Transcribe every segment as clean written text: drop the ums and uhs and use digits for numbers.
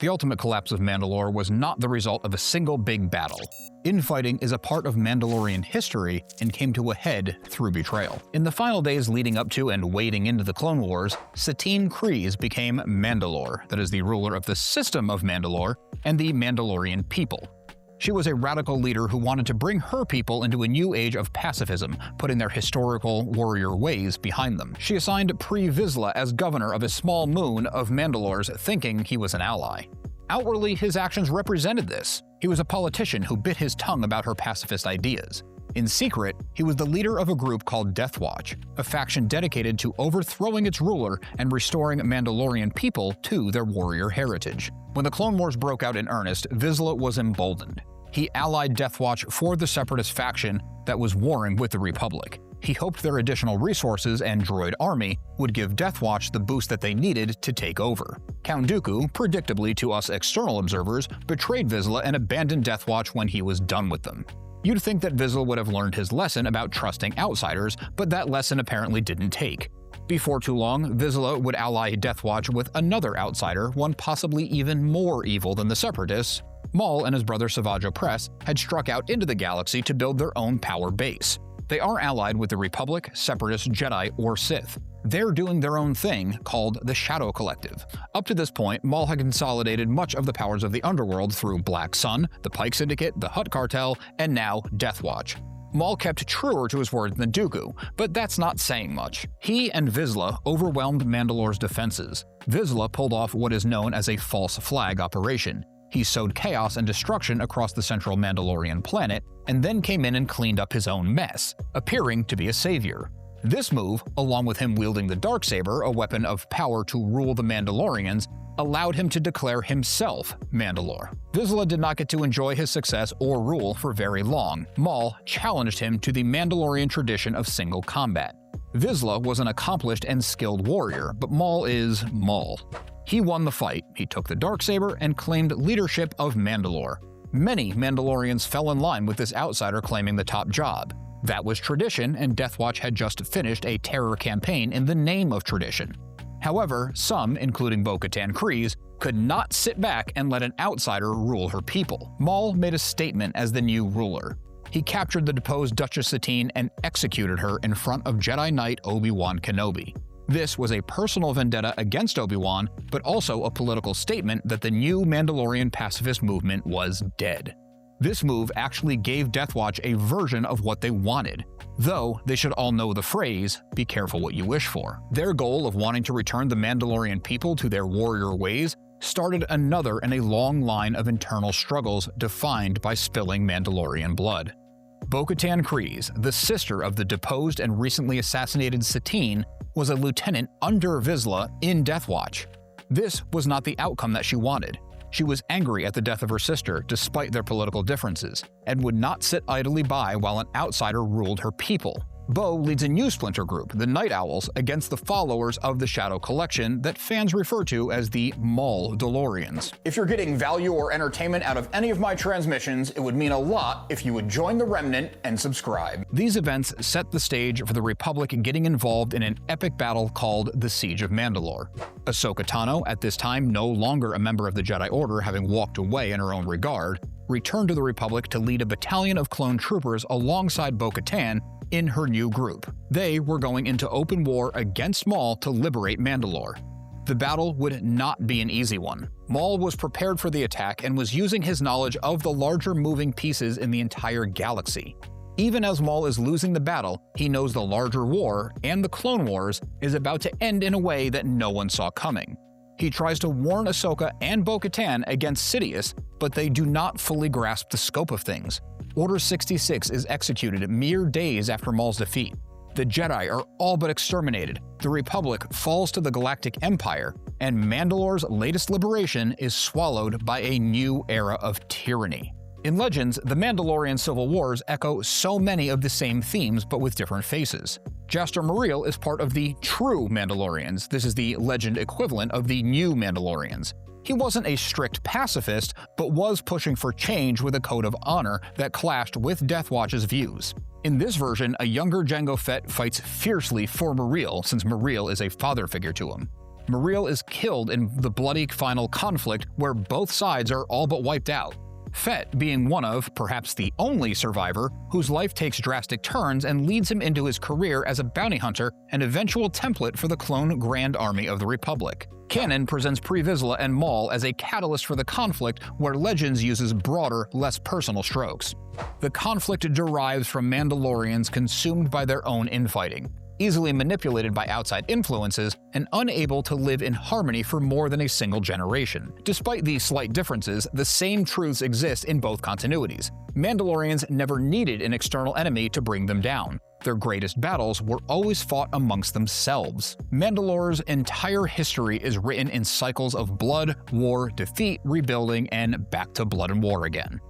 The ultimate collapse of Mandalore was not the result of a single big battle. Infighting is a part of Mandalorian history and came to a head through betrayal. In the final days leading up to and wading into the Clone Wars, Satine Kryze became Mandalore, that is the ruler of the system of Mandalore, and the Mandalorian people. She was a radical leader who wanted to bring her people into a new age of pacifism, putting their historical warrior ways behind them. She assigned Vizsla as governor of a small moon of Mandalore's, thinking he was an ally. Outwardly, his actions represented this. He was a politician who bit his tongue about her pacifist ideas. In secret, he was the leader of a group called Death Watch, a faction dedicated to overthrowing its ruler and restoring Mandalorian people to their warrior heritage. When the Clone Wars broke out in earnest, Vizsla was emboldened. He allied Death Watch for the Separatist faction that was warring with the Republic. He hoped their additional resources and droid army would give Death Watch the boost that they needed to take over. Count Dooku, predictably to us external observers, betrayed Vizsla and abandoned Death Watch when he was done with them. You'd think that Vizsla would have learned his lesson about trusting outsiders, but that lesson apparently didn't take. Before too long, Vizsla would ally Death Watch with another outsider, one possibly even more evil than the Separatists. Maul and his brother Savage Opress had struck out into the galaxy to build their own power base. They are allied with the Republic, Separatist, Jedi, or Sith. They're doing their own thing, called the Shadow Collective. Up to this point, Maul had consolidated much of the powers of the underworld through Black Sun, the Pike Syndicate, the Hutt Cartel, and now Death Watch. Maul kept truer to his word than Dooku, but that's not saying much. He and Vizsla overwhelmed Mandalore's defenses. Vizsla pulled off what is known as a false flag operation. He sowed chaos and destruction across the central Mandalorian planet, and then came in and cleaned up his own mess, appearing to be a savior. This move, along with him wielding the Darksaber, a weapon of power to rule the Mandalorians, allowed him to declare himself Mandalore. Vizsla did not get to enjoy his success or rule for very long. Maul challenged him to the Mandalorian tradition of single combat. Vizsla was an accomplished and skilled warrior, but Maul is Maul. He won the fight, he took the Darksaber, and claimed leadership of Mandalore. Many Mandalorians fell in line with this outsider claiming the top job. That was tradition, and Death Watch had just finished a terror campaign in the name of tradition. However, some, including Bo-Katan Kryze, could not sit back and let an outsider rule her people. Maul made a statement as the new ruler. He captured the deposed Duchess Satine and executed her in front of Jedi Knight Obi-Wan Kenobi. This was a personal vendetta against Obi-Wan, but also a political statement that the new Mandalorian pacifist movement was dead. This move actually gave Death Watch a version of what they wanted, though they should all know the phrase, "be careful what you wish for." Their goal of wanting to return the Mandalorian people to their warrior ways started another in a long line of internal struggles defined by spilling Mandalorian blood. Bo-Katan Kryze, the sister of the deposed and recently assassinated Satine, was a lieutenant under Vizsla in Death Watch. This was not the outcome that she wanted. She was angry at the death of her sister despite their political differences, and would not sit idly by while an outsider ruled her people. Bo leads a new splinter group, the Night Owls, against the followers of the Shadow Collection that fans refer to as the Maul Dalorians. If you're getting value or entertainment out of any of my transmissions, it would mean a lot if you would join the Remnant and subscribe. These events set the stage for the Republic getting involved in an epic battle called the Siege of Mandalore. Ahsoka Tano, at this time no longer a member of the Jedi Order having walked away in her own regard, returned to the Republic to lead a battalion of clone troopers alongside Bo-Katan in her new group. They were going into open war against Maul to liberate Mandalore. The battle would not be an easy one. Maul was prepared for the attack and was using his knowledge of the larger moving pieces in the entire galaxy. Even as Maul is losing the battle, he knows the larger war, and the Clone Wars, is about to end in a way that no one saw coming. He tries to warn Ahsoka and Bo-Katan against Sidious, but they do not fully grasp the scope of things. Order 66 is executed mere days after Maul's defeat. The Jedi are all but exterminated, the Republic falls to the Galactic Empire, and Mandalore's latest liberation is swallowed by a new era of tyranny. In Legends, the Mandalorian Civil Wars echo so many of the same themes but with different faces. Jaster Muriel is part of the true Mandalorians. This is the legend equivalent of the new Mandalorians. He wasn't a strict pacifist, but was pushing for change with a code of honor that clashed with Death Watch's views. In this version, a younger Jango Fett fights fiercely for Muriel, since Muriel is a father figure to him. Muriel is killed in the bloody final conflict where both sides are all but wiped out. Fett being one of, perhaps the only survivor, whose life takes drastic turns and leads him into his career as a bounty hunter and eventual template for the clone Grand Army of the Republic. Canon presents Vizsla and Maul as a catalyst for the conflict where Legends uses broader, less personal strokes. The conflict derives from Mandalorians consumed by their own infighting, easily manipulated by outside influences, and unable to live in harmony for more than a single generation. Despite these slight differences, the same truths exist in both continuities. Mandalorians never needed an external enemy to bring them down. Their greatest battles were always fought amongst themselves. Mandalore's entire history is written in cycles of blood, war, defeat, rebuilding, and back to blood and war again.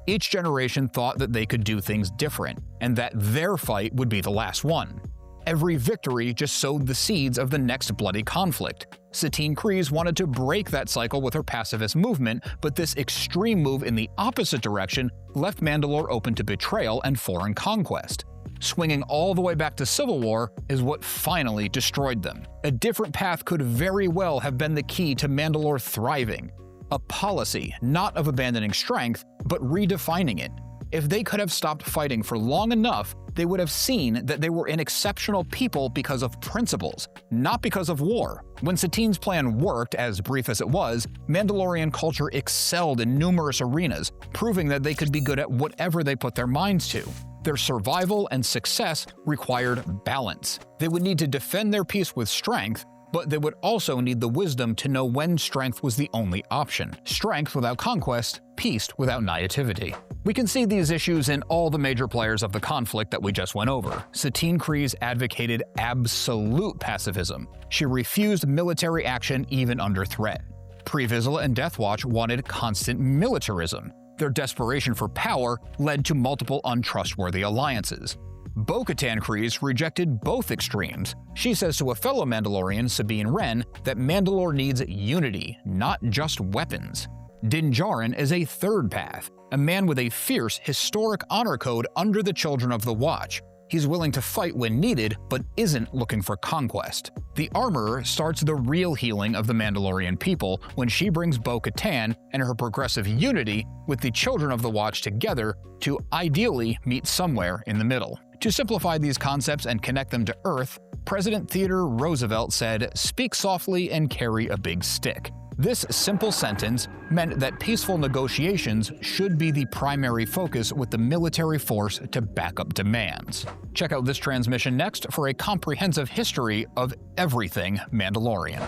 Each generation thought that they could do things different, and that their fight would be the last one. Every victory just sowed the seeds of the next bloody conflict. Satine Kryze wanted to break that cycle with her pacifist movement, but this extreme move in the opposite direction left Mandalore open to betrayal and foreign conquest. Swinging all the way back to Civil War is what finally destroyed them. A different path could very well have been the key to Mandalore thriving. A policy, not of abandoning strength, but redefining it. If they could have stopped fighting for long enough, they would have seen that they were an exceptional people because of principles, not because of war. When Satine's plan worked, as brief as it was, Mandalorian culture excelled in numerous arenas, proving that they could be good at whatever they put their minds to. Their survival and success required balance. They would need to defend their peace with strength, but they would also need the wisdom to know when strength was the only option. Strength without conquest, peace without naivety. We can see these issues in all the major players of the conflict that we just went over. Satine Kryze advocated absolute pacifism. She refused military action even under threat. Vizsla and Death Watch wanted constant militarism. Their desperation for power led to multiple untrustworthy alliances. Bo-Katan Kryze rejected both extremes. She says to a fellow Mandalorian, Sabine Wren, that Mandalore needs unity, not just weapons. Din Djarin is a third path, a man with a fierce, historic honor code under the Children of the Watch. He's willing to fight when needed, but isn't looking for conquest. The Armorer starts the real healing of the Mandalorian people when she brings Bo-Katan and her progressive unity with the Children of the Watch together to ideally meet somewhere in the middle. To simplify these concepts and connect them to Earth, President Theodore Roosevelt said, "Speak softly and carry a big stick." This simple sentence meant that peaceful negotiations should be the primary focus with the military force to back up demands. Check out this transmission next for a comprehensive history of everything Mandalorian.